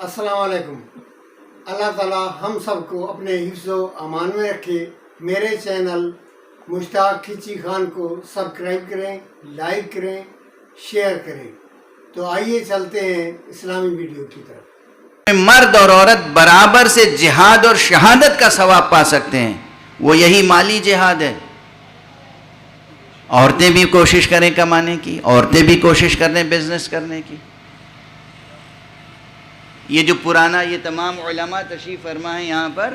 السلام علیکم۔ اللہ تعالیٰ ہم سب کو اپنے حفظ و امان میں رکھے۔ میرے چینل مشتاق کھچی خان کو سبسکرائب کریں، لائک کریں، شیئر کریں۔ تو آئیے چلتے ہیں اسلامی ویڈیو کی طرف۔ مرد اور عورت برابر سے جہاد اور شہادت کا ثواب پا سکتے ہیں، وہ یہی مالی جہاد ہے۔ عورتیں بھی کوشش کریں کمانے کی، عورتیں بھی کوشش کریں بزنس کرنے کی۔ یہ جو پرانا یہ تمام علماء تشریف فرما ہیں یہاں پر،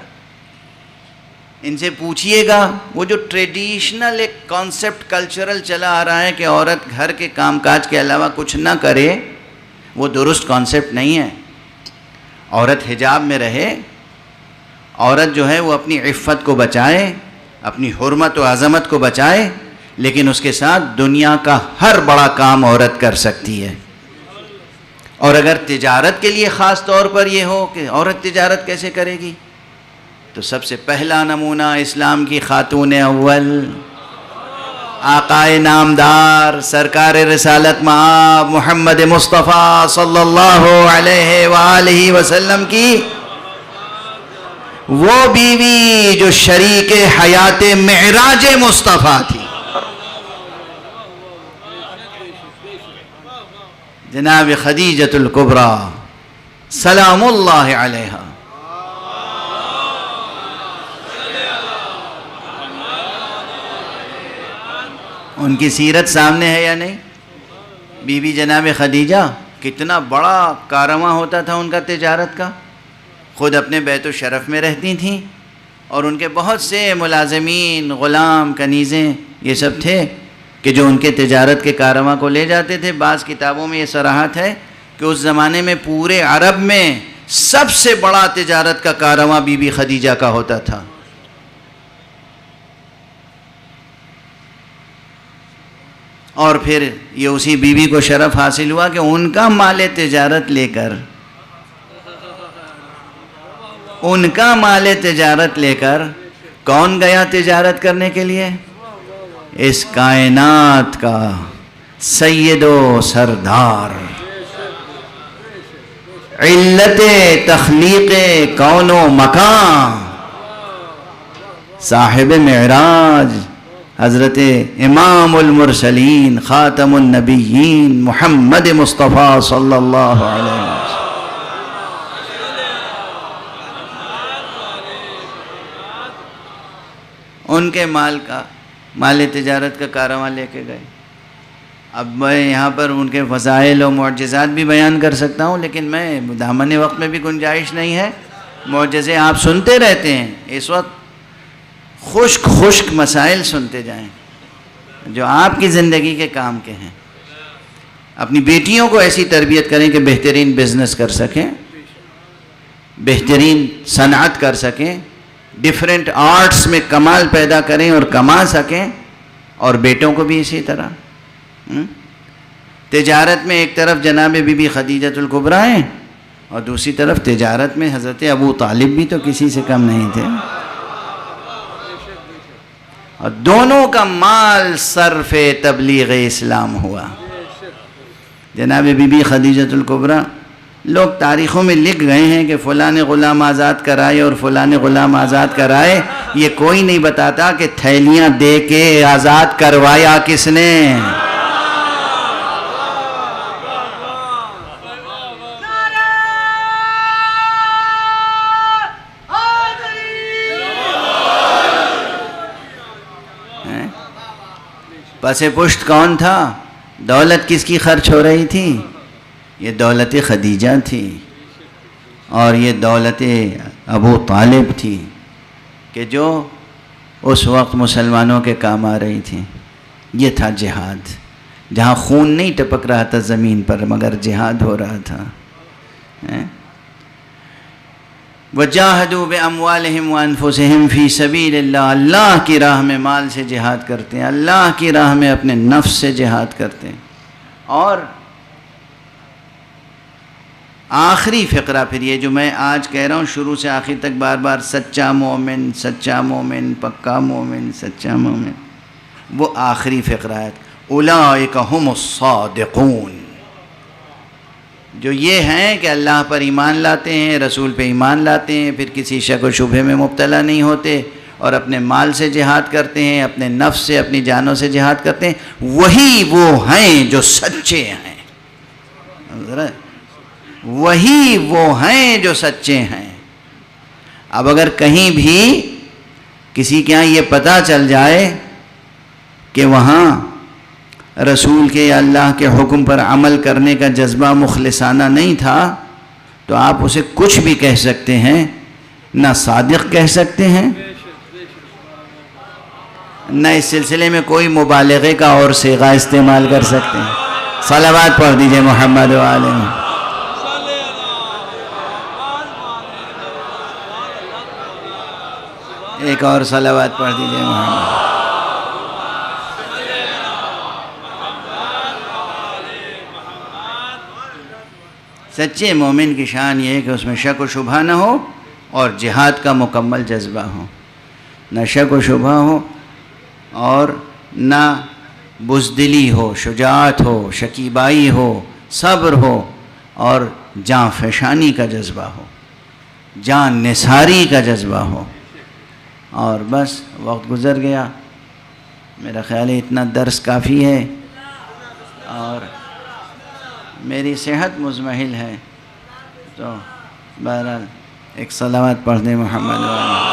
ان سے پوچھئے گا، وہ جو ٹریڈیشنل ایک کانسیپٹ کلچرل چلا آ رہا ہے کہ عورت گھر کے کام کاج کے علاوہ کچھ نہ کرے، وہ درست کانسیپٹ نہیں ہے۔ عورت حجاب میں رہے، عورت جو ہے وہ اپنی عفت کو بچائے، اپنی حرمت و عظمت کو بچائے، لیکن اس کے ساتھ دنیا کا ہر بڑا کام عورت کر سکتی ہے۔ اور اگر تجارت کے لیے خاص طور پر یہ ہو کہ عورت تجارت کیسے کرے گی، تو سب سے پہلا نمونہ اسلام کی خاتون اول، آقائے نامدار، سرکار رسالت مآب محمد مصطفیٰ صلی اللہ علیہ وآلہ وسلم کی وہ بیوی جو شریک حیات معراج مصطفیٰ تھی، جناب خدیجۃ الکبریٰ سلام اللہ علیہا۔ ان کی سیرت سامنے ہے یا نہیں؟ بی بی جناب خدیجہ، کتنا بڑا کارواں ہوتا تھا ان کا تجارت کا۔ خود اپنے بیت الشرف میں رہتی تھیں، اور ان کے بہت سے ملازمین، غلام، کنیزیں، یہ سب تھے کہ جو ان کے تجارت کے کارواں کو لے جاتے تھے۔ بعض کتابوں میں یہ صراحت ہے کہ اس زمانے میں پورے عرب میں سب سے بڑا تجارت کا کارواں بی بی خدیجہ کا ہوتا تھا۔ اور پھر یہ اسی بی بی کو شرف حاصل ہوا کہ ان کا مال تجارت لے کر، ان کا مال تجارت لے کر کون گیا تجارت کرنے کے لیے؟ اس کائنات کا سید و سردار، علت تخلیق کون و مکان، صاحب معراج، حضرت امام المرسلین، خاتم النبیین، محمد مصطفیٰ صلی اللہ علیہ وسلم۔ ان کے مال تجارت کا کارواں لے کے گئے۔ اب میں یہاں پر ان کے فضائل و معجزات بھی بیان کر سکتا ہوں، لیکن میں دامن وقت میں بھی گنجائش نہیں ہے۔ معجزے آپ سنتے رہتے ہیں، اس وقت خشک مسائل سنتے جائیں جو آپ کی زندگی کے کام کے ہیں۔ اپنی بیٹیوں کو ایسی تربیت کریں کہ بہترین بزنس کر سکیں، بہترین صنعت کر سکیں، ڈیفرنٹ آرٹس میں کمال پیدا کریں اور کما سکیں، اور بیٹوں کو بھی اسی طرح۔ تجارت میں ایک طرف جناب بی بی خدیجۃ الکبریٰ ہیں، اور دوسری طرف تجارت میں حضرت ابو طالب بھی تو کسی سے کم نہیں تھے، اور دونوں کا مال صرف تبلیغ اسلام ہوا۔ جناب بی بی خدیجۃ الکبریٰ، لوگ تاریخوں میں لکھ گئے ہیں کہ فلاں نے غلام آزاد کرائے اور فلاں نے غلام آزاد کرائے، یہ کوئی نہیں بتاتا کہ تھیلیاں دے کے آزاد کروایا کس نے۔ پس پشت کون تھا؟ دولت کس کی خرچ ہو رہی تھی؟ یہ دولت خدیجہ تھی، اور یہ دولت ابو طالب تھی، کہ جو اس وقت مسلمانوں کے کام آ رہی تھی۔ یہ تھا جہاد، جہاں خون نہیں ٹپک رہا تھا زمین پر، مگر جہاد ہو رہا تھا۔ وَجَاهَدُوا بِأَمْوَالِهِمْ وَأَنفُسِهِمْ فِي سَبِيلِ اللَّهِ، اللہ کی راہ میں مال سے جہاد کرتے ہیں، اللہ کی راہ میں اپنے نفس سے جہاد کرتے ہیں۔ اور آخری فقرہ پھر یہ جو میں آج کہہ رہا ہوں، شروع سے آخر تک بار بار سچا مومن، سچا مومن، پکا مومن، سچا مومن، وہ آخری فقرہ ہے۔ اولئک هم الصادقون، جو یہ ہیں کہ اللہ پر ایمان لاتے ہیں، رسول پہ ایمان لاتے ہیں، پھر کسی شک و شبہے میں مبتلا نہیں ہوتے اور اپنے مال سے جہاد کرتے ہیں، اپنے نفس سے، اپنی جانوں سے جہاد کرتے ہیں، وہی وہ ہیں جو سچے ہیں. وہی وہ ہیں جو سچے ہیں. اب اگر کہیں بھی کسی کے ہاں یہ پتہ چل جائے کہ وہاں رسول کے یا اللہ کے حکم پر عمل کرنے کا جذبہ مخلصانہ نہیں تھا تو آپ اسے کچھ بھی کہہ سکتے ہیں، نہ صادق کہہ سکتے ہیں، نہ اس سلسلے میں کوئی مبالغے کا اور صیغہ استعمال کر سکتے ہیں. صلوات پڑھ دیجئے محمد و آلہ محمد. ایک اور صلوات پڑھ دیجئے محمد. سچے مومن کی شان یہ ہے کہ اس میں شک و شبہ نہ ہو اور جہاد کا مکمل جذبہ ہو. نہ شک و شبہ ہو اور نہ بزدلی ہو، شجاعت ہو، شکیبائی ہو، صبر ہو اور جاں فشانی کا جذبہ ہو، جان نثاری کا جذبہ ہو. اور بس وقت گزر گیا، میرا خیال ہے اتنا درس کافی ہے اور میری صحت مزمحل ہے، تو بہرحال ایک صلوات پڑھ دیں محمد و آلہ.